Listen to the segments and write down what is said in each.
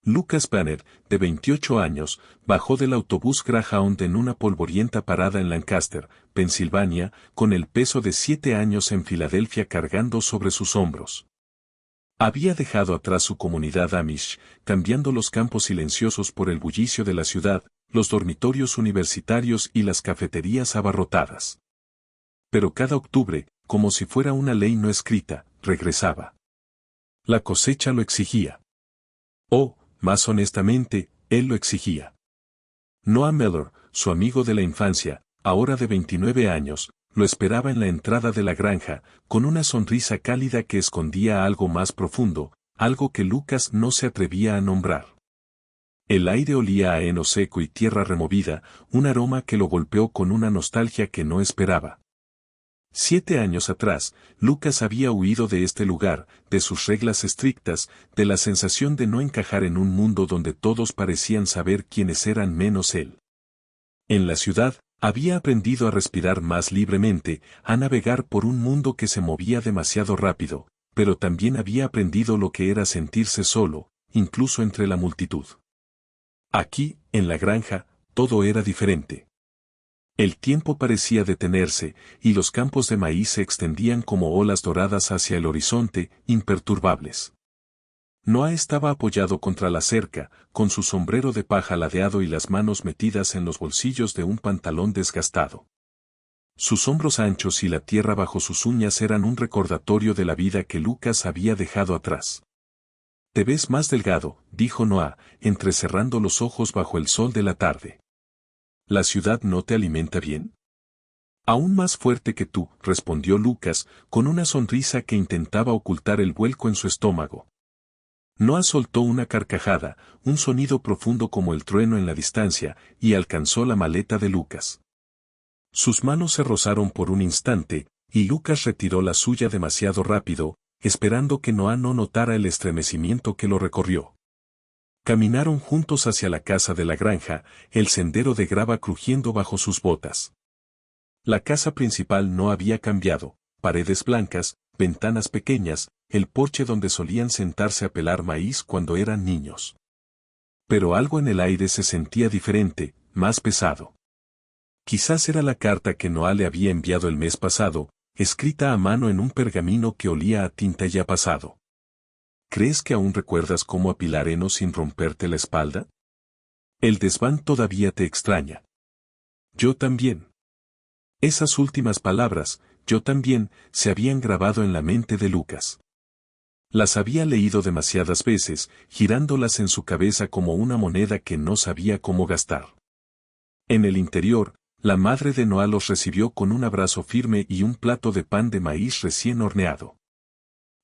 Lucas Banner, de 28 años, bajó del autobús Greyhound en una polvorienta parada en Lancaster, Pensilvania, con el peso de 7 años en Filadelfia cargando sobre sus hombros. Había dejado atrás su comunidad Amish, cambiando los campos silenciosos por el bullicio de la ciudad, los dormitorios universitarios y las cafeterías abarrotadas. Pero cada octubre, como si fuera una ley no escrita, regresaba. La cosecha lo exigía. O, más honestamente, él lo exigía. Noah Mellor, su amigo de la infancia, ahora de 29 años, lo esperaba en la entrada de la granja, con una sonrisa cálida que escondía algo más profundo, algo que Lucas no se atrevía a nombrar. El aire olía a heno seco y tierra removida, un aroma que lo golpeó con una nostalgia que no esperaba. 7 años atrás, Lucas había huido de este lugar, de sus reglas estrictas, de la sensación de no encajar en un mundo donde todos parecían saber quiénes eran menos él. En la ciudad, había aprendido a respirar más libremente, a navegar por un mundo que se movía demasiado rápido, pero también había aprendido lo que era sentirse solo, incluso entre la multitud. Aquí, en la granja, todo era diferente. El tiempo parecía detenerse, y los campos de maíz se extendían como olas doradas hacia el horizonte, imperturbables. Noah estaba apoyado contra la cerca, con su sombrero de paja ladeado y las manos metidas en los bolsillos de un pantalón desgastado. Sus hombros anchos y la tierra bajo sus uñas eran un recordatorio de la vida que Lucas había dejado atrás. «Te ves más delgado», dijo Noah, entrecerrando los ojos bajo el sol de la tarde. ¿La ciudad no te alimenta bien? Aún más fuerte que tú, respondió Lucas, con una sonrisa que intentaba ocultar el vuelco en su estómago. Noah soltó una carcajada, un sonido profundo como el trueno en la distancia, y alcanzó la maleta de Lucas. Sus manos se rozaron por un instante, y Lucas retiró la suya demasiado rápido, esperando que Noah no notara el estremecimiento que lo recorrió. Caminaron juntos hacia la casa de la granja, el sendero de grava crujiendo bajo sus botas. La casa principal no había cambiado, paredes blancas, ventanas pequeñas, el porche donde solían sentarse a pelar maíz cuando eran niños. Pero algo en el aire se sentía diferente, más pesado. Quizás era la carta que Noah le había enviado el mes pasado, escrita a mano en un pergamino que olía a tinta ya pasado. ¿Crees que aún recuerdas cómo apilar heno sin romperte la espalda? El desván todavía te extraña. Yo también. Esas últimas palabras, yo también, se habían grabado en la mente de Lucas. Las había leído demasiadas veces, girándolas en su cabeza como una moneda que no sabía cómo gastar. En el interior, la madre de Noah los recibió con un abrazo firme y un plato de pan de maíz recién horneado.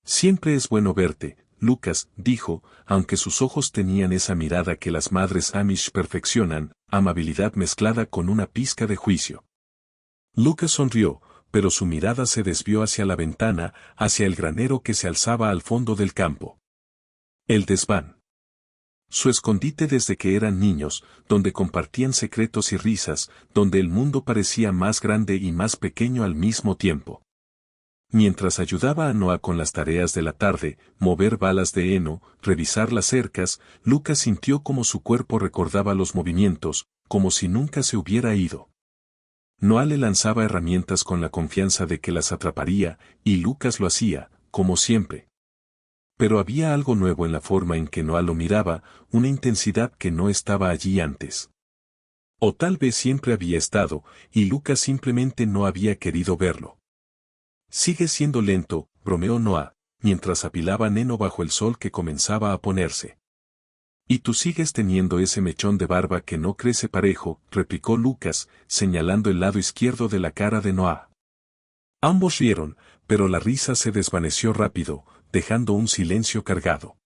Siempre es bueno verte, Lucas, dijo, aunque sus ojos tenían esa mirada que las madres Amish perfeccionan, amabilidad mezclada con una pizca de juicio. Lucas sonrió, pero su mirada se desvió hacia la ventana, hacia el granero que se alzaba al fondo del campo. El desván. Su escondite desde que eran niños, donde compartían secretos y risas, donde el mundo parecía más grande y más pequeño al mismo tiempo. Mientras ayudaba a Noah con las tareas de la tarde, mover balas de heno, revisar las cercas, Lucas sintió como su cuerpo recordaba los movimientos, como si nunca se hubiera ido. Noah le lanzaba herramientas con la confianza de que las atraparía, y Lucas lo hacía, como siempre. Pero había algo nuevo en la forma en que Noah lo miraba, una intensidad que no estaba allí antes. O tal vez siempre había estado, y Lucas simplemente no había querido verlo. Sigue siendo lento, bromeó Noah, mientras apilaba heno bajo el sol que comenzaba a ponerse. Y tú sigues teniendo ese mechón de barba que no crece parejo, replicó Lucas, señalando el lado izquierdo de la cara de Noah. Ambos rieron, pero la risa se desvaneció rápido, dejando un silencio cargado.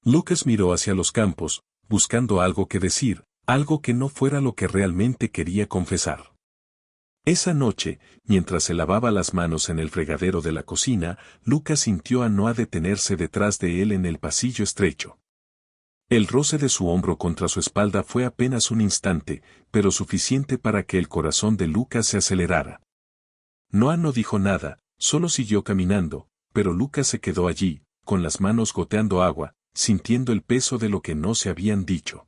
Lucas miró hacia los campos, buscando algo que decir, algo que no fuera lo que realmente quería confesar. Esa noche, mientras se lavaba las manos en el fregadero de la cocina, Lucas sintió a Noah detenerse detrás de él en el pasillo estrecho. El roce de su hombro contra su espalda fue apenas un instante, pero suficiente para que el corazón de Lucas se acelerara. Noah no dijo nada, solo siguió caminando, pero Lucas se quedó allí, con las manos goteando agua, sintiendo el peso de lo que no se habían dicho.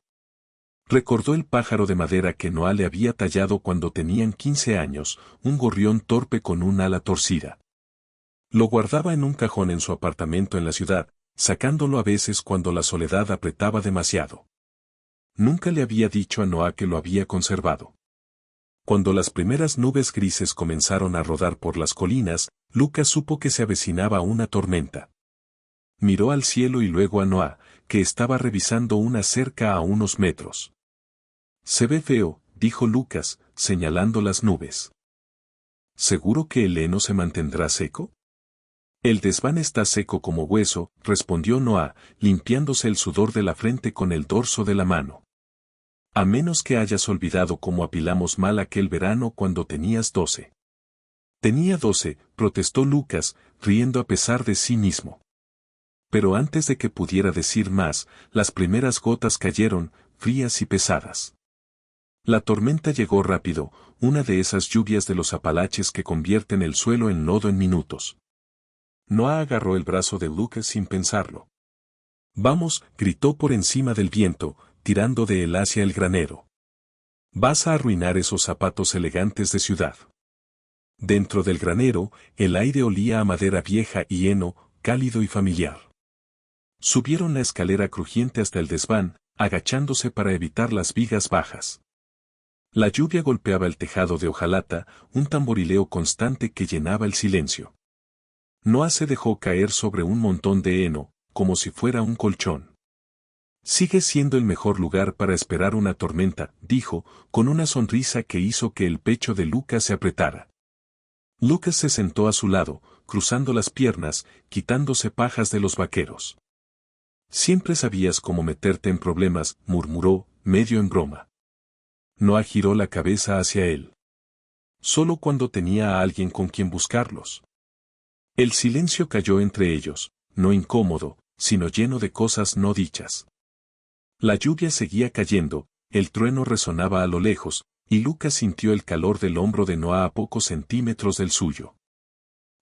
Recordó el pájaro de madera que Noah le había tallado cuando tenían 15 años, un gorrión torpe con un ala torcida. Lo guardaba en un cajón en su apartamento en la ciudad, sacándolo a veces cuando la soledad apretaba demasiado. Nunca le había dicho a Noah que lo había conservado. Cuando las primeras nubes grises comenzaron a rodar por las colinas, Lucas supo que se avecinaba una tormenta. Miró al cielo y luego a Noah, que estaba revisando una cerca a unos metros. «Se ve feo», dijo Lucas, señalando las nubes. «¿Seguro que el heno se mantendrá seco?» «El desván está seco como hueso», respondió Noah, limpiándose el sudor de la frente con el dorso de la mano. «A menos que hayas olvidado cómo apilamos mal aquel verano cuando tenías 12. «Tenía 12», protestó Lucas, riendo a pesar de sí mismo. Pero antes de que pudiera decir más, las primeras gotas cayeron, frías y pesadas. La tormenta llegó rápido, una de esas lluvias de los Apalaches que convierten el suelo en lodo en minutos. Noah agarró el brazo de Lucas sin pensarlo. «Vamos», gritó por encima del viento, tirando de él hacia el granero. «Vas a arruinar esos zapatos elegantes de ciudad». Dentro del granero, el aire olía a madera vieja y heno, cálido y familiar. Subieron la escalera crujiente hasta el desván, agachándose para evitar las vigas bajas. La lluvia golpeaba el tejado de hojalata, un tamborileo constante que llenaba el silencio. Noah se dejó caer sobre un montón de heno, como si fuera un colchón. «Sigue siendo el mejor lugar para esperar una tormenta», dijo, con una sonrisa que hizo que el pecho de Lucas se apretara. Lucas se sentó a su lado, cruzando las piernas, quitándose pajas de los vaqueros. «Siempre sabías cómo meterte en problemas», murmuró, medio en broma. Noah giró la cabeza hacia él. Solo cuando tenía a alguien con quien buscarlos. El silencio cayó entre ellos, no incómodo, sino lleno de cosas no dichas. La lluvia seguía cayendo, el trueno resonaba a lo lejos, y Lucas sintió el calor del hombro de Noah a pocos centímetros del suyo.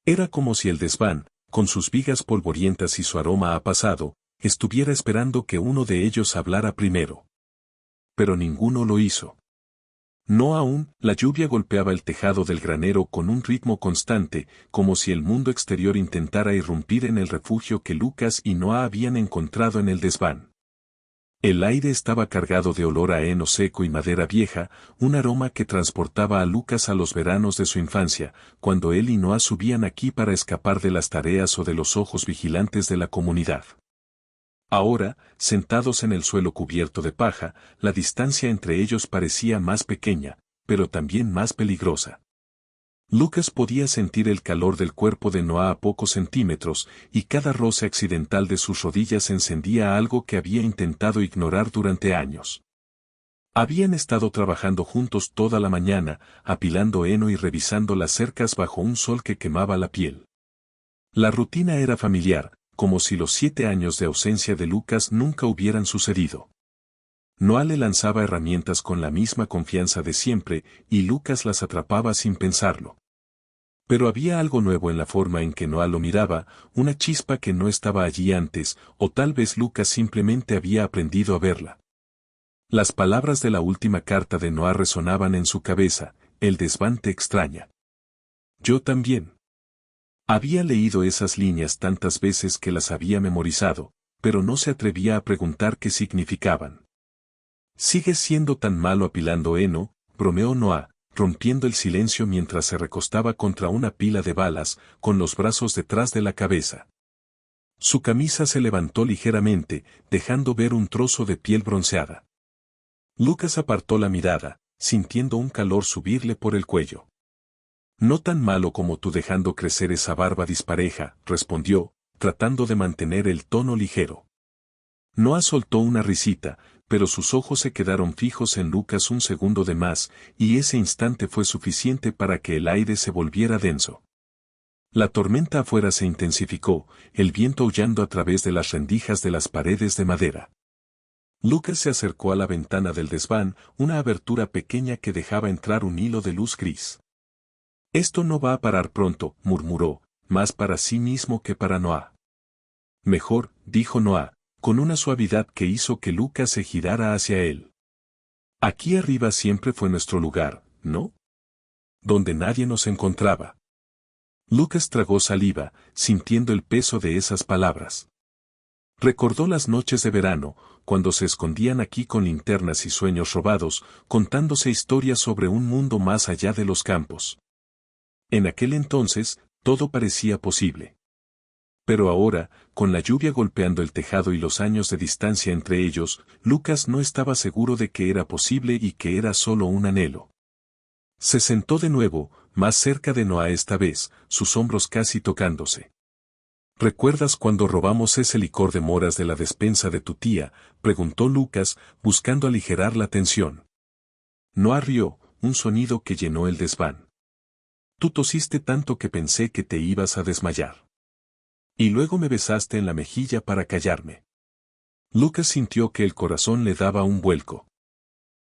Era como si el desván, con sus vigas polvorientas y su aroma a pasado, estuviera esperando que uno de ellos hablara primero. Pero ninguno lo hizo. No aún, la lluvia golpeaba el tejado del granero con un ritmo constante, como si el mundo exterior intentara irrumpir en el refugio que Lucas y Noah habían encontrado en el desván. El aire estaba cargado de olor a heno seco y madera vieja, un aroma que transportaba a Lucas a los veranos de su infancia, cuando él y Noah subían aquí para escapar de las tareas o de los ojos vigilantes de la comunidad. Ahora, sentados en el suelo cubierto de paja, la distancia entre ellos parecía más pequeña, pero también más peligrosa. Lucas podía sentir el calor del cuerpo de Noah a pocos centímetros, y cada roce accidental de sus rodillas encendía algo que había intentado ignorar durante años. Habían estado trabajando juntos toda la mañana, apilando heno y revisando las cercas bajo un sol que quemaba la piel. La rutina era familiar, como si los 7 años de ausencia de Lucas nunca hubieran sucedido. Noah le lanzaba herramientas con la misma confianza de siempre, y Lucas las atrapaba sin pensarlo. Pero había algo nuevo en la forma en que Noah lo miraba, una chispa que no estaba allí antes, o tal vez Lucas simplemente había aprendido a verla. Las palabras de la última carta de Noah resonaban en su cabeza: «El desván te extraña». Yo también. Había leído esas líneas tantas veces que las había memorizado, pero no se atrevía a preguntar qué significaban. «¿Sigues siendo tan malo apilando heno?», bromeó Noah, rompiendo el silencio mientras se recostaba contra una pila de balas, con los brazos detrás de la cabeza. Su camisa se levantó ligeramente, dejando ver un trozo de piel bronceada. Lucas apartó la mirada, sintiendo un calor subirle por el cuello. «No tan malo como tú dejando crecer esa barba dispareja», respondió, tratando de mantener el tono ligero. Noah soltó una risita, pero sus ojos se quedaron fijos en Lucas un segundo de más, y ese instante fue suficiente para que el aire se volviera denso. La tormenta afuera se intensificó, el viento aullando a través de las rendijas de las paredes de madera. Lucas se acercó a la ventana del desván, una abertura pequeña que dejaba entrar un hilo de luz gris. «Esto no va a parar pronto», murmuró, más para sí mismo que para Noah. «Mejor», dijo Noah, con una suavidad que hizo que Lucas se girara hacia él. Aquí arriba siempre fue nuestro lugar, ¿no? Donde nadie nos encontraba. Lucas tragó saliva, sintiendo el peso de esas palabras. Recordó las noches de verano, cuando se escondían aquí con linternas y sueños robados, contándose historias sobre un mundo más allá de los campos. En aquel entonces, todo parecía posible. Pero ahora, con la lluvia golpeando el tejado y los años de distancia entre ellos, Lucas no estaba seguro de que era posible y que era solo un anhelo. Se sentó de nuevo, más cerca de Noah esta vez, sus hombros casi tocándose. ¿Recuerdas cuando robamos ese licor de moras de la despensa de tu tía?, preguntó Lucas, buscando aligerar la tensión. Noah rió, un sonido que llenó el desván. Tú tosiste tanto que pensé que te ibas a desmayar. Y luego me besaste en la mejilla para callarme. Lucas sintió que el corazón le daba un vuelco.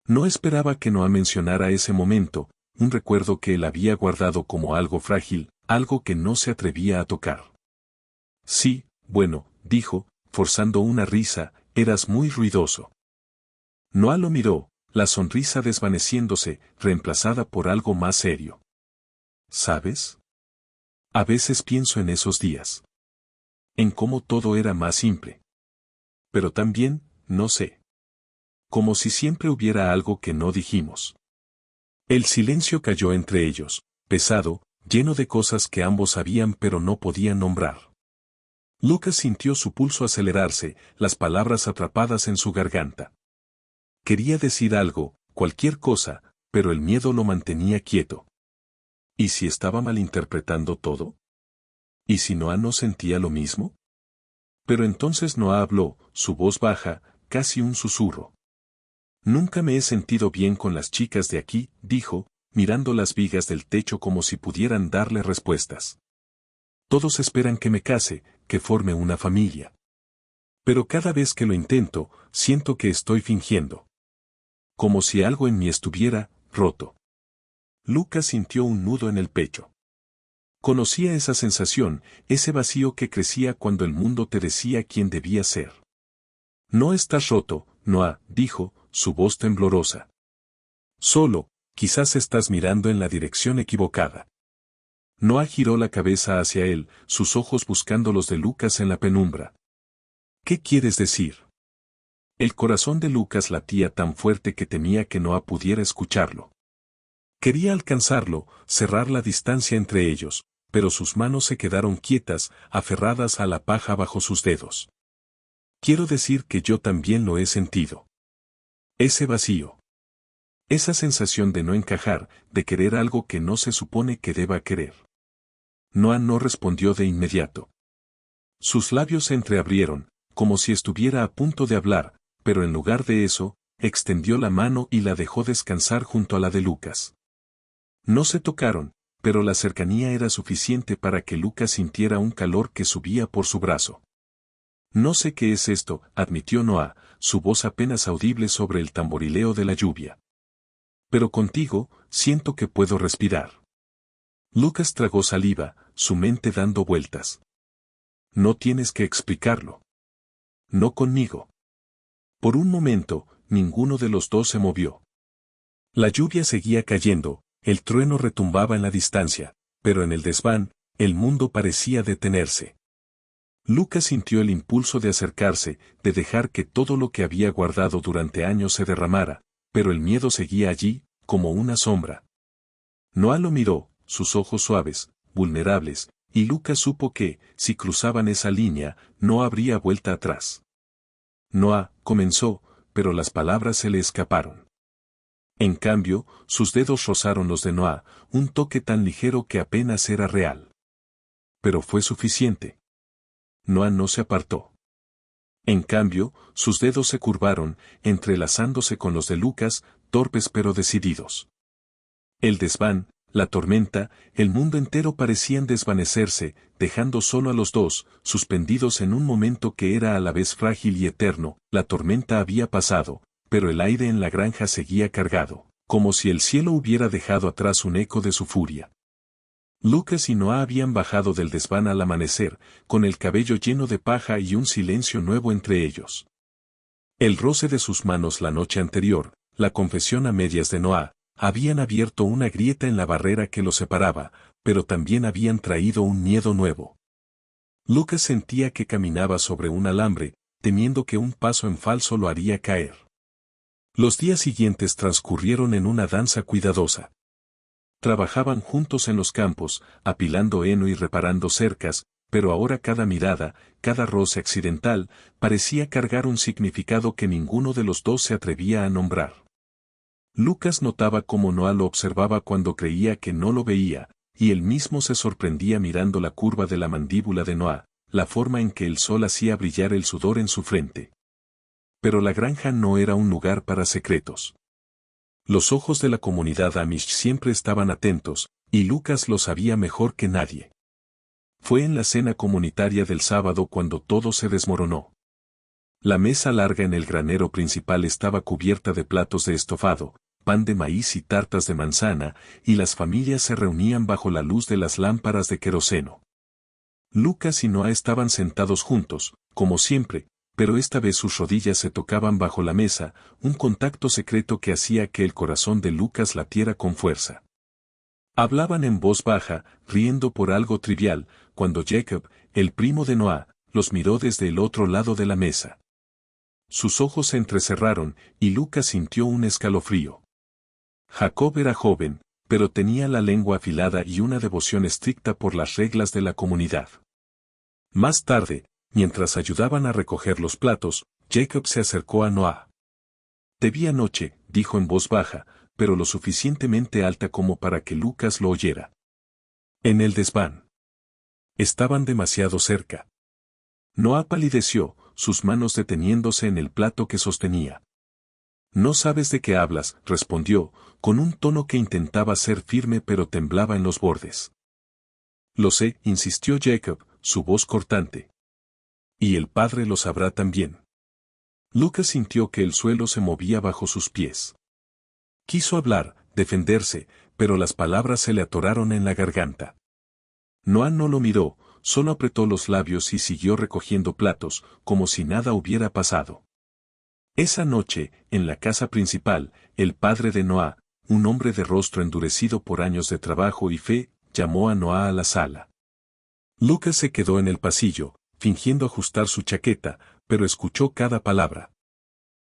No esperaba que Noah mencionara ese momento, un recuerdo que él había guardado como algo frágil, algo que no se atrevía a tocar. Sí, bueno, dijo, forzando una risa, eras muy ruidoso. Noah lo miró, la sonrisa desvaneciéndose, reemplazada por algo más serio. ¿Sabes? A veces pienso en esos días. En cómo todo era más simple. Pero también, no sé. Como si siempre hubiera algo que no dijimos. El silencio cayó entre ellos, pesado, lleno de cosas que ambos sabían pero no podían nombrar. Lucas sintió su pulso acelerarse, las palabras atrapadas en su garganta. Quería decir algo, cualquier cosa, pero el miedo lo mantenía quieto. ¿Y si estaba malinterpretando todo? ¿Y si Noah no sentía lo mismo? Pero entonces Noah habló, su voz baja, casi un susurro. Nunca me he sentido bien con las chicas de aquí, dijo, mirando las vigas del techo como si pudieran darle respuestas. Todos esperan que me case, que forme una familia. Pero cada vez que lo intento, siento que estoy fingiendo. Como si algo en mí estuviera roto. Lucas sintió un nudo en el pecho. Conocía esa sensación, ese vacío que crecía cuando el mundo te decía quién debías ser. No estás roto, Noah, dijo, su voz temblorosa. Solo, quizás estás mirando en la dirección equivocada. Noah giró la cabeza hacia él, sus ojos buscando los de Lucas en la penumbra. ¿Qué quieres decir? El corazón de Lucas latía tan fuerte que temía que Noah pudiera escucharlo. Quería alcanzarlo, cerrar la distancia entre ellos, pero sus manos se quedaron quietas, aferradas a la paja bajo sus dedos. Quiero decir que yo también lo he sentido. Ese vacío. Esa sensación de no encajar, de querer algo que no se supone que deba querer. Noah no respondió de inmediato. Sus labios se entreabrieron, como si estuviera a punto de hablar, pero en lugar de eso, extendió la mano y la dejó descansar junto a la de Lucas. No se tocaron, pero la cercanía era suficiente para que Lucas sintiera un calor que subía por su brazo. No sé qué es esto, admitió Noah, su voz apenas audible sobre el tamborileo de la lluvia. Pero contigo, siento que puedo respirar. Lucas tragó saliva, su mente dando vueltas. No tienes que explicarlo. No conmigo. Por un momento, ninguno de los dos se movió. La lluvia seguía cayendo, el trueno retumbaba en la distancia, pero en el desván, el mundo parecía detenerse. Lucas sintió el impulso de acercarse, de dejar que todo lo que había guardado durante años se derramara, pero el miedo seguía allí, como una sombra. Noah lo miró, sus ojos suaves, vulnerables, y Lucas supo que, si cruzaban esa línea, no habría vuelta atrás. Noah, comenzó, pero las palabras se le escaparon. En cambio, sus dedos rozaron los de Noah, un toque tan ligero que apenas era real. Pero fue suficiente. Noah no se apartó. En cambio, sus dedos se curvaron, entrelazándose con los de Lucas, torpes pero decididos. El desván, la tormenta, el mundo entero parecían desvanecerse, dejando solo a los dos, suspendidos en un momento que era a la vez frágil y eterno. La tormenta había pasado, pero el aire en la granja seguía cargado, como si el cielo hubiera dejado atrás un eco de su furia. Lucas y Noah habían bajado del desván al amanecer, con el cabello lleno de paja y un silencio nuevo entre ellos. El roce de sus manos la noche anterior, la confesión a medias de Noah, habían abierto una grieta en la barrera que los separaba, pero también habían traído un miedo nuevo. Lucas sentía que caminaba sobre un alambre, temiendo que un paso en falso lo haría caer. Los días siguientes transcurrieron en una danza cuidadosa. Trabajaban juntos en los campos, apilando heno y reparando cercas, pero ahora cada mirada, cada roce accidental, parecía cargar un significado que ninguno de los dos se atrevía a nombrar. Lucas notaba cómo Noah lo observaba cuando creía que no lo veía, y él mismo se sorprendía mirando la curva de la mandíbula de Noah, la forma en que el sol hacía brillar el sudor en su frente. Pero la granja no era un lugar para secretos. Los ojos de la comunidad Amish siempre estaban atentos, y Lucas lo sabía mejor que nadie. Fue en la cena comunitaria del sábado cuando todo se desmoronó. La mesa larga en el granero principal estaba cubierta de platos de estofado, pan de maíz y tartas de manzana, y las familias se reunían bajo la luz de las lámparas de queroseno. Lucas y Noah estaban sentados juntos, como siempre, pero esta vez sus rodillas se tocaban bajo la mesa, un contacto secreto que hacía que el corazón de Lucas latiera con fuerza. Hablaban en voz baja, riendo por algo trivial, cuando Jacob, el primo de Noah, los miró desde el otro lado de la mesa. Sus ojos se entrecerraron, y Lucas sintió un escalofrío. Jacob era joven, pero tenía la lengua afilada y una devoción estricta por las reglas de la comunidad. Más tarde, mientras ayudaban a recoger los platos, Jacob se acercó a Noah. «Te vi anoche», dijo en voz baja, pero lo suficientemente alta como para que Lucas lo oyera. En el desván. Estaban demasiado cerca. Noah palideció, sus manos deteniéndose en el plato que sostenía. «No sabes de qué hablas», respondió, con un tono que intentaba ser firme pero temblaba en los bordes. «Lo sé», insistió Jacob, su voz cortante. «Y el Padre lo sabrá también». Lucas sintió que el suelo se movía bajo sus pies. Quiso hablar, defenderse, pero las palabras se le atoraron en la garganta. Noah no lo miró, solo apretó los labios y siguió recogiendo platos, como si nada hubiera pasado. Esa noche, en la casa principal, el padre de Noah, un hombre de rostro endurecido por años de trabajo y fe, llamó a Noah a la sala. Lucas se quedó en el pasillo, fingiendo ajustar su chaqueta, pero escuchó cada palabra.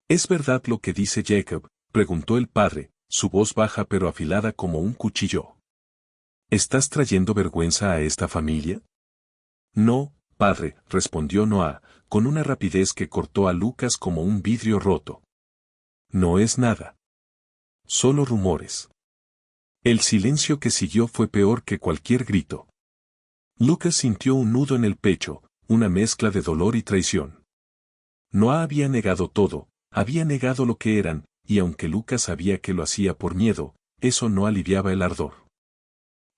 «¿Es verdad lo que dice Jacob?», preguntó el padre, su voz baja pero afilada como un cuchillo. «¿Estás trayendo vergüenza a esta familia?». «No, padre», respondió Noah, con una rapidez que cortó a Lucas como un vidrio roto. «No es nada. Solo rumores». El silencio que siguió fue peor que cualquier grito. Lucas sintió un nudo en el pecho, una mezcla de dolor y traición. Noah había negado todo, había negado lo que eran, y aunque Lucas sabía que lo hacía por miedo, eso no aliviaba el ardor.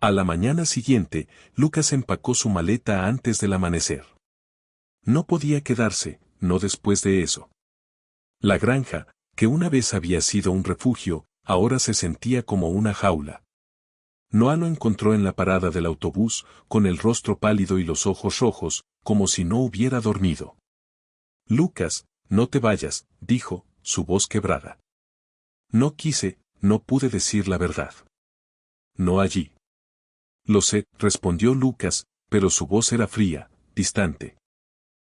A la mañana siguiente, Lucas empacó su maleta antes del amanecer. No podía quedarse, no después de eso. La granja, que una vez había sido un refugio, ahora se sentía como una jaula. Noah lo encontró en la parada del autobús, con el rostro pálido y los ojos rojos, como si no hubiera dormido. «Lucas, no te vayas», dijo, su voz quebrada. «No quise, no pude decir la verdad». «No allí». «Lo sé», respondió Lucas, pero su voz era fría, distante.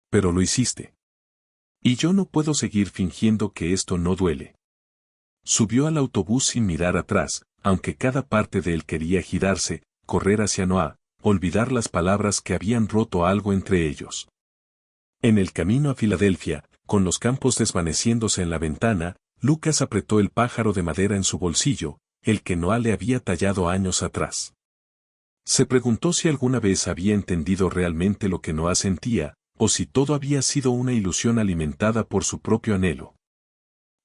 «Pero lo hiciste. Y yo no puedo seguir fingiendo que esto no duele». Subió al autobús sin mirar atrás, aunque cada parte de él quería girarse, correr hacia Noah, olvidar las palabras que habían roto algo entre ellos. En el camino a Filadelfia, con los campos desvaneciéndose en la ventana, Lucas apretó el pájaro de madera en su bolsillo, el que Noah le había tallado años atrás. Se preguntó si alguna vez había entendido realmente lo que Noah sentía, o si todo había sido una ilusión alimentada por su propio anhelo.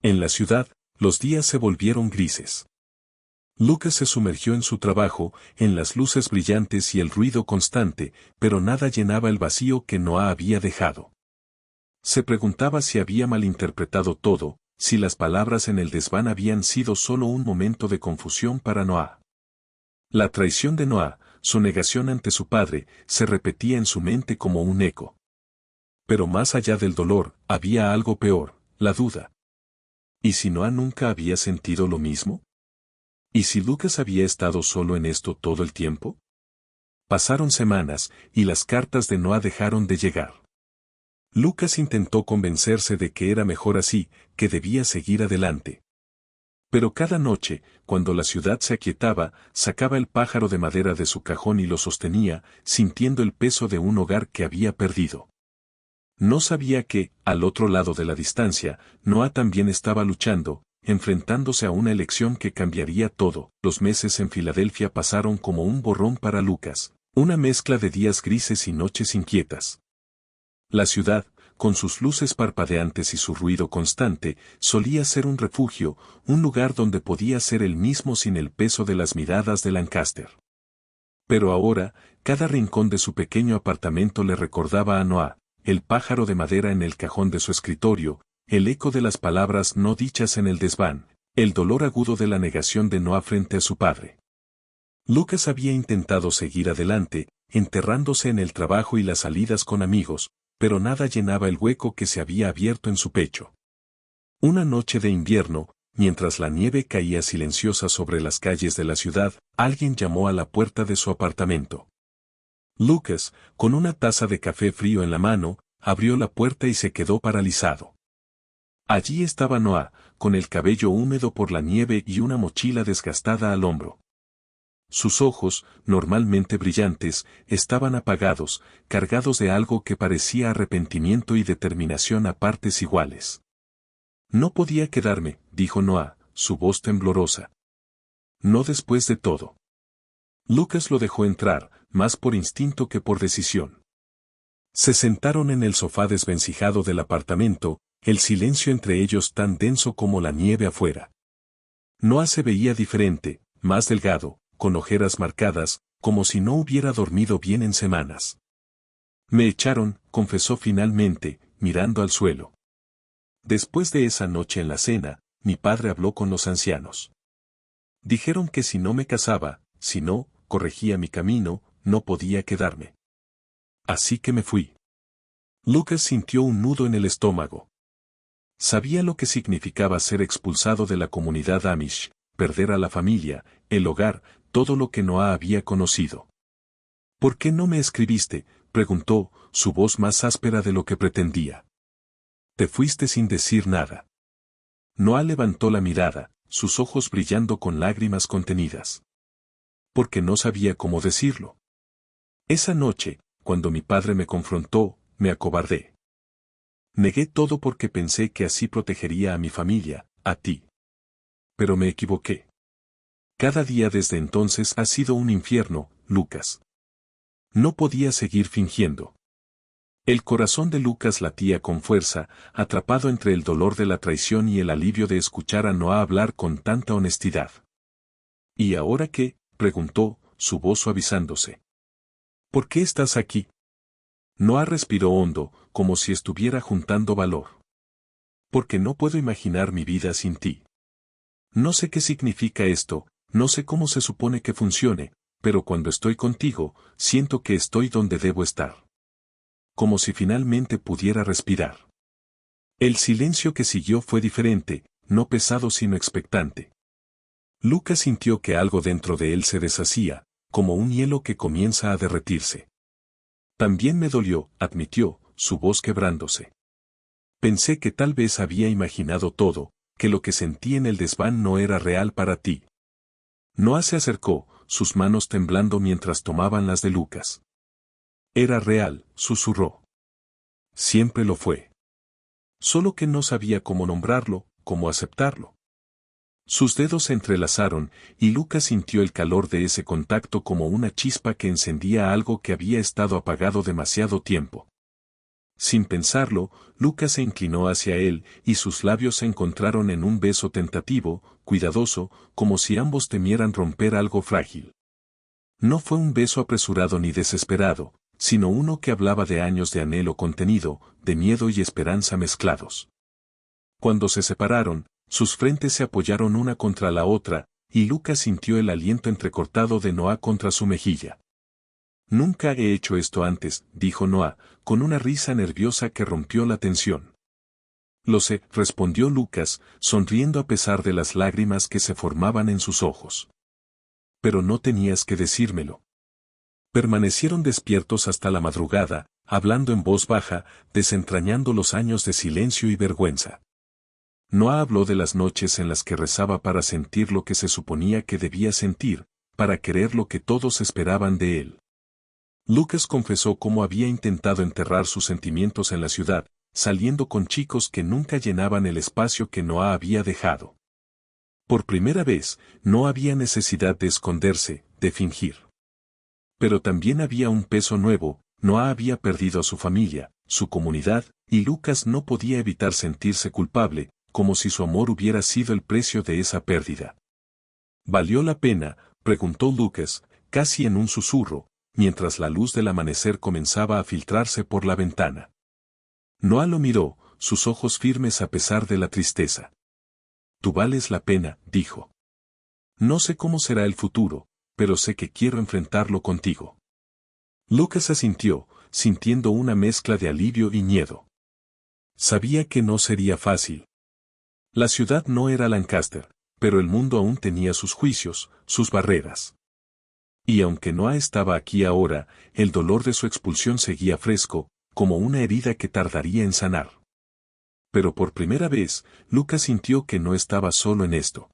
En la ciudad, los días se volvieron grises. Lucas se sumergió en su trabajo, en las luces brillantes y el ruido constante, pero nada llenaba el vacío que Noah había dejado. Se preguntaba si había malinterpretado todo, si las palabras en el desván habían sido solo un momento de confusión para Noah. La traición de Noah, su negación ante su padre, se repetía en su mente como un eco. Pero más allá del dolor, había algo peor, la duda. ¿Y si Noah nunca había sentido lo mismo? ¿Y si Lucas había estado solo en esto todo el tiempo? Pasaron semanas, y las cartas de Noah dejaron de llegar. Lucas intentó convencerse de que era mejor así, que debía seguir adelante. Pero cada noche, cuando la ciudad se aquietaba, sacaba el pájaro de madera de su cajón y lo sostenía, sintiendo el peso de un hogar que había perdido. No sabía que, al otro lado de la distancia, Noah también estaba luchando, enfrentándose a una elección que cambiaría todo. Los meses en Filadelfia pasaron como un borrón para Lucas, una mezcla de días grises y noches inquietas. La ciudad, con sus luces parpadeantes y su ruido constante, solía ser un refugio, un lugar donde podía ser él mismo sin el peso de las miradas de Lancaster. Pero ahora, cada rincón de su pequeño apartamento le recordaba a Noah, el pájaro de madera en el cajón de su escritorio, el eco de las palabras no dichas en el desván, el dolor agudo de la negación de Noah frente a su padre. Lucas había intentado seguir adelante, enterrándose en el trabajo y las salidas con amigos, pero nada llenaba el hueco que se había abierto en su pecho. Una noche de invierno, mientras la nieve caía silenciosa sobre las calles de la ciudad, alguien llamó a la puerta de su apartamento. Lucas, con una taza de café frío en la mano, abrió la puerta y se quedó paralizado. Allí estaba Noah, con el cabello húmedo por la nieve y una mochila desgastada al hombro. Sus ojos, normalmente brillantes, estaban apagados, cargados de algo que parecía arrepentimiento y determinación a partes iguales. No podía quedarme, dijo Noah, su voz temblorosa. No después de todo. Lucas lo dejó entrar, más por instinto que por decisión. Se sentaron en el sofá desvencijado del apartamento, el silencio entre ellos tan denso como la nieve afuera. Noah se veía diferente, más delgado, con ojeras marcadas, como si no hubiera dormido bien en semanas. Me echaron, confesó finalmente, mirando al suelo. Después de esa noche en la cena, mi padre habló con los ancianos. Dijeron que si no me casaba, si no, corregía mi camino, no podía quedarme. Así que me fui. Lucas sintió un nudo en el estómago. Sabía lo que significaba ser expulsado de la comunidad Amish, perder a la familia, el hogar, todo lo que Noah había conocido. ¿Por qué no me escribiste?, preguntó, su voz más áspera de lo que pretendía. Te fuiste sin decir nada. Noah levantó la mirada, sus ojos brillando con lágrimas contenidas. Porque no sabía cómo decirlo. Esa noche, cuando mi padre me confrontó, me acobardé. Negué todo porque pensé que así protegería a mi familia, a ti. Pero me equivoqué. Cada día desde entonces ha sido un infierno, Lucas. No podía seguir fingiendo. El corazón de Lucas latía con fuerza, atrapado entre el dolor de la traición y el alivio de escuchar a Noah hablar con tanta honestidad. ¿Y ahora qué?, preguntó, su voz suavizándose. ¿Por qué estás aquí? Noah respiró hondo, como si estuviera juntando valor. Porque no puedo imaginar mi vida sin ti. No sé qué significa esto, no sé cómo se supone que funcione, pero cuando estoy contigo, siento que estoy donde debo estar. Como si finalmente pudiera respirar. El silencio que siguió fue diferente, no pesado sino expectante. Lucas sintió que algo dentro de él se deshacía, como un hielo que comienza a derretirse. También me dolió, admitió, su voz quebrándose. Pensé que tal vez había imaginado todo, que lo que sentí en el desván no era real para ti. Noah se acercó, sus manos temblando mientras tomaban las de Lucas. Era real, susurró. Siempre lo fue. Solo que no sabía cómo nombrarlo, cómo aceptarlo. Sus dedos se entrelazaron, y Lucas sintió el calor de ese contacto como una chispa que encendía algo que había estado apagado demasiado tiempo. Sin pensarlo, Lucas se inclinó hacia él, y sus labios se encontraron en un beso tentativo, cuidadoso, como si ambos temieran romper algo frágil. No fue un beso apresurado ni desesperado, sino uno que hablaba de años de anhelo contenido, de miedo y esperanza mezclados. Cuando se separaron, sus frentes se apoyaron una contra la otra, y Lucas sintió el aliento entrecortado de Noah contra su mejilla. Nunca he hecho esto antes, dijo Noah, con una risa nerviosa que rompió la tensión. Lo sé, respondió Lucas, sonriendo a pesar de las lágrimas que se formaban en sus ojos. Pero no tenías que decírmelo. Permanecieron despiertos hasta la madrugada, hablando en voz baja, desentrañando los años de silencio y vergüenza. Noah habló de las noches en las que rezaba para sentir lo que se suponía que debía sentir, para querer lo que todos esperaban de él. Lucas confesó cómo había intentado enterrar sus sentimientos en la ciudad, saliendo con chicos que nunca llenaban el espacio que Noah había dejado. Por primera vez, no había necesidad de esconderse, de fingir. Pero también había un peso nuevo, Noah había perdido a su familia, su comunidad, y Lucas no podía evitar sentirse culpable, como si su amor hubiera sido el precio de esa pérdida. ¿Valió la pena?, preguntó Lucas, casi en un susurro, mientras la luz del amanecer comenzaba a filtrarse por la ventana. Noah lo miró, sus ojos firmes a pesar de la tristeza. Tú vales la pena, dijo. No sé cómo será el futuro, pero sé que quiero enfrentarlo contigo. Lucas asintió, sintiendo una mezcla de alivio y miedo. Sabía que no sería fácil. La ciudad no era Lancaster, pero el mundo aún tenía sus juicios, sus barreras. Y aunque Noah estaba aquí ahora, el dolor de su expulsión seguía fresco, como una herida que tardaría en sanar. Pero por primera vez, Lucas sintió que no estaba solo en esto.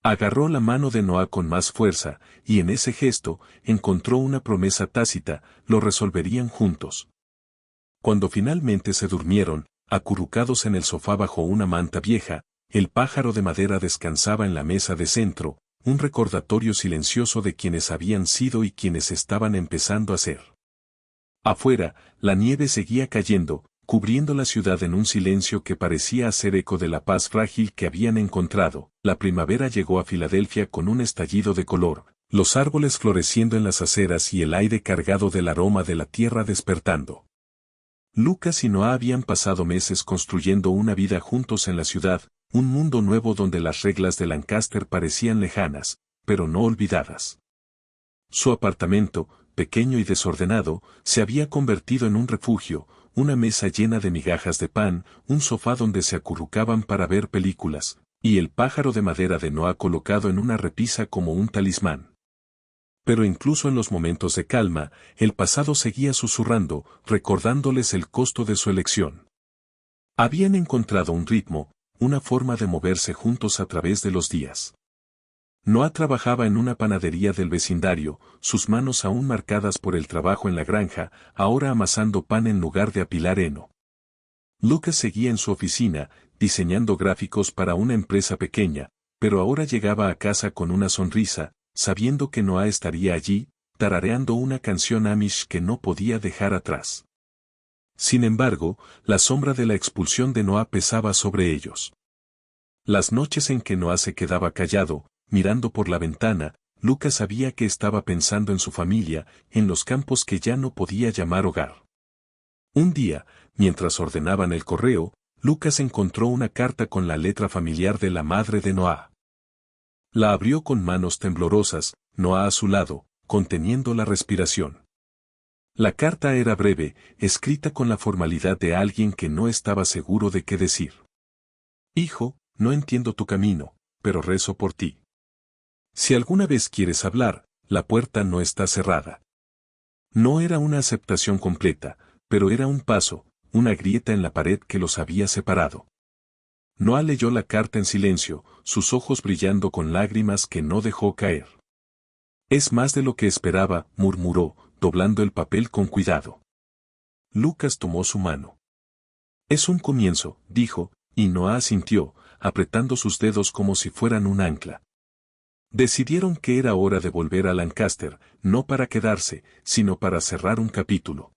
Agarró la mano de Noah con más fuerza, y en ese gesto, encontró una promesa tácita, lo resolverían juntos. Cuando finalmente se durmieron, acurrucados en el sofá bajo una manta vieja, el pájaro de madera descansaba en la mesa de centro, un recordatorio silencioso de quienes habían sido y quienes estaban empezando a ser. Afuera, la nieve seguía cayendo, cubriendo la ciudad en un silencio que parecía hacer eco de la paz frágil que habían encontrado. La primavera llegó a Filadelfia con un estallido de color, los árboles floreciendo en las aceras y el aire cargado del aroma de la tierra despertando. Lucas y Noah habían pasado meses construyendo una vida juntos en la ciudad, un mundo nuevo donde las reglas de Lancaster parecían lejanas, pero no olvidadas. Su apartamento, pequeño y desordenado, se había convertido en un refugio, una mesa llena de migajas de pan, un sofá donde se acurrucaban para ver películas, y el pájaro de madera de Noah colocado en una repisa como un talismán. Pero incluso en los momentos de calma, el pasado seguía susurrando, recordándoles el costo de su elección. Habían encontrado un ritmo, una forma de moverse juntos a través de los días. Noah trabajaba en una panadería del vecindario, sus manos aún marcadas por el trabajo en la granja, ahora amasando pan en lugar de apilar heno. Lucas seguía en su oficina, diseñando gráficos para una empresa pequeña, pero ahora llegaba a casa con una sonrisa, sabiendo que Noah estaría allí, tarareando una canción amish que no podía dejar atrás. Sin embargo, la sombra de la expulsión de Noah pesaba sobre ellos. Las noches en que Noah se quedaba callado, mirando por la ventana, Lucas sabía que estaba pensando en su familia, en los campos que ya no podía llamar hogar. Un día, mientras ordenaban el correo, Lucas encontró una carta con la letra familiar de la madre de Noah. La abrió con manos temblorosas, Noah a su lado, conteniendo la respiración. La carta era breve, escrita con la formalidad de alguien que no estaba seguro de qué decir. Hijo, no entiendo tu camino, pero rezo por ti. Si alguna vez quieres hablar, la puerta no está cerrada. No era una aceptación completa, pero era un paso, una grieta en la pared que los había separado. Noah leyó la carta en silencio, sus ojos brillando con lágrimas que no dejó caer. Es más de lo que esperaba, murmuró, doblando el papel con cuidado. Lucas tomó su mano. Es un comienzo, dijo, y Noah asintió, apretando sus dedos como si fueran un ancla. Decidieron que era hora de volver a Lancaster, no para quedarse, sino para cerrar un capítulo.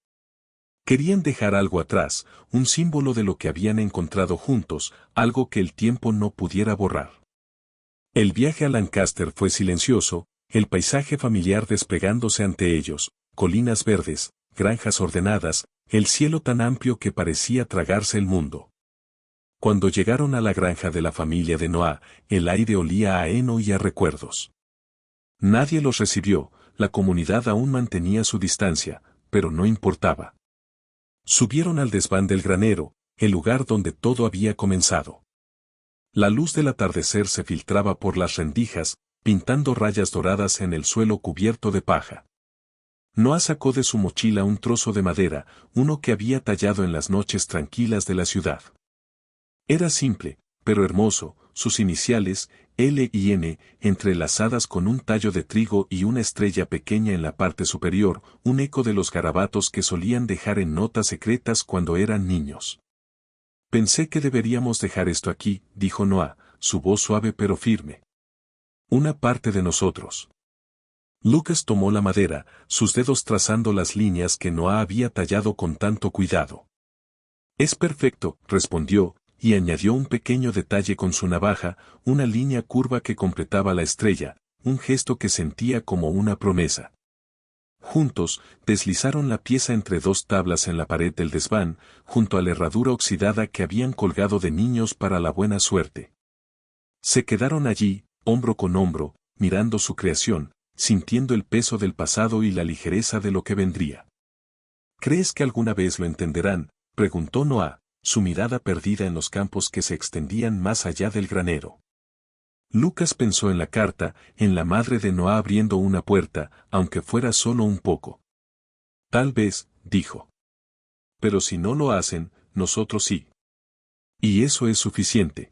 Querían dejar algo atrás, un símbolo de lo que habían encontrado juntos, algo que el tiempo no pudiera borrar. El viaje a Lancaster fue silencioso, el paisaje familiar desplegándose ante ellos, colinas verdes, granjas ordenadas, el cielo tan amplio que parecía tragarse el mundo. Cuando llegaron a la granja de la familia de Noah, el aire olía a heno y a recuerdos. Nadie los recibió, la comunidad aún mantenía su distancia, pero no importaba. Subieron al desván del granero, el lugar donde todo había comenzado. La luz del atardecer se filtraba por las rendijas, pintando rayas doradas en el suelo cubierto de paja. Noah sacó de su mochila un trozo de madera, uno que había tallado en las noches tranquilas de la ciudad. Era simple, pero hermoso, sus iniciales, L y N, entrelazadas con un tallo de trigo y una estrella pequeña en la parte superior, un eco de los garabatos que solían dejar en notas secretas cuando eran niños. Pensé que deberíamos dejar esto aquí, dijo Noah, su voz suave pero firme. Una parte de nosotros. Lucas tomó la madera, sus dedos trazando las líneas que Noah había tallado con tanto cuidado. Es perfecto, respondió, y añadió un pequeño detalle con su navaja, una línea curva que completaba la estrella, un gesto que sentía como una promesa. Juntos, deslizaron la pieza entre dos tablas en la pared del desván, junto a la herradura oxidada que habían colgado de niños para la buena suerte. Se quedaron allí, hombro con hombro, mirando su creación, sintiendo el peso del pasado y la ligereza de lo que vendría. ¿Crees que alguna vez lo entenderán?, preguntó Noah, su mirada perdida en los campos que se extendían más allá del granero. Lucas pensó en la carta, en la madre de Noah abriendo una puerta, aunque fuera solo un poco. Tal vez, dijo. Pero si no lo hacen, nosotros sí. Y eso es suficiente.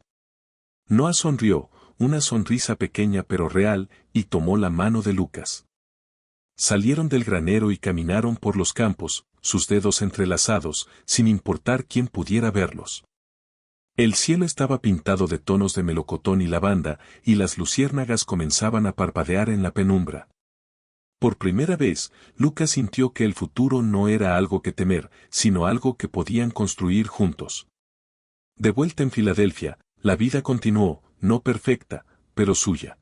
Noah sonrió, una sonrisa pequeña pero real, y tomó la mano de Lucas. Salieron del granero y caminaron por los campos, sus dedos entrelazados, sin importar quién pudiera verlos. El cielo estaba pintado de tonos de melocotón y lavanda, y las luciérnagas comenzaban a parpadear en la penumbra. Por primera vez, Lucas sintió que el futuro no era algo que temer, sino algo que podían construir juntos. De vuelta en Filadelfia, la vida continuó, no perfecta, pero suya.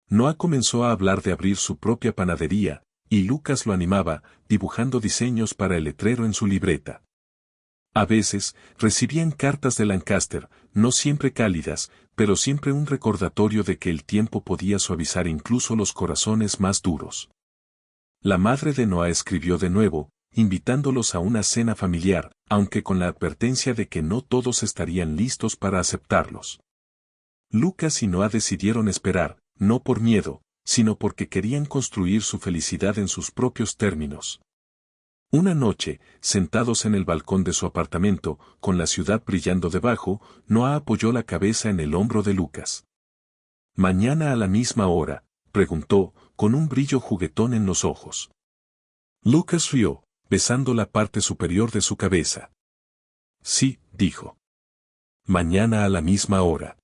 Noah comenzó a hablar de abrir su propia panadería, y Lucas lo animaba, dibujando diseños para el letrero en su libreta. A veces, recibían cartas de Lancaster, no siempre cálidas, pero siempre un recordatorio de que el tiempo podía suavizar incluso los corazones más duros. La madre de Noah escribió de nuevo, invitándolos a una cena familiar, aunque con la advertencia de que no todos estarían listos para aceptarlos. Lucas y Noah decidieron esperar, no por miedo, sino porque querían construir su felicidad en sus propios términos. Una noche, sentados en el balcón de su apartamento, con la ciudad brillando debajo, Noah apoyó la cabeza en el hombro de Lucas. ¿Mañana a la misma hora?, preguntó, con un brillo juguetón en los ojos. Lucas rió, besando la parte superior de su cabeza. Sí, dijo. Mañana a la misma hora.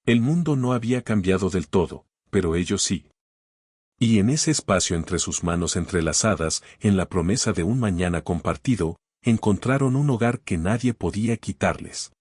El mundo no había cambiado del todo, pero ellos sí. Y en ese espacio entre sus manos entrelazadas, en la promesa de un mañana compartido, encontraron un hogar que nadie podía quitarles.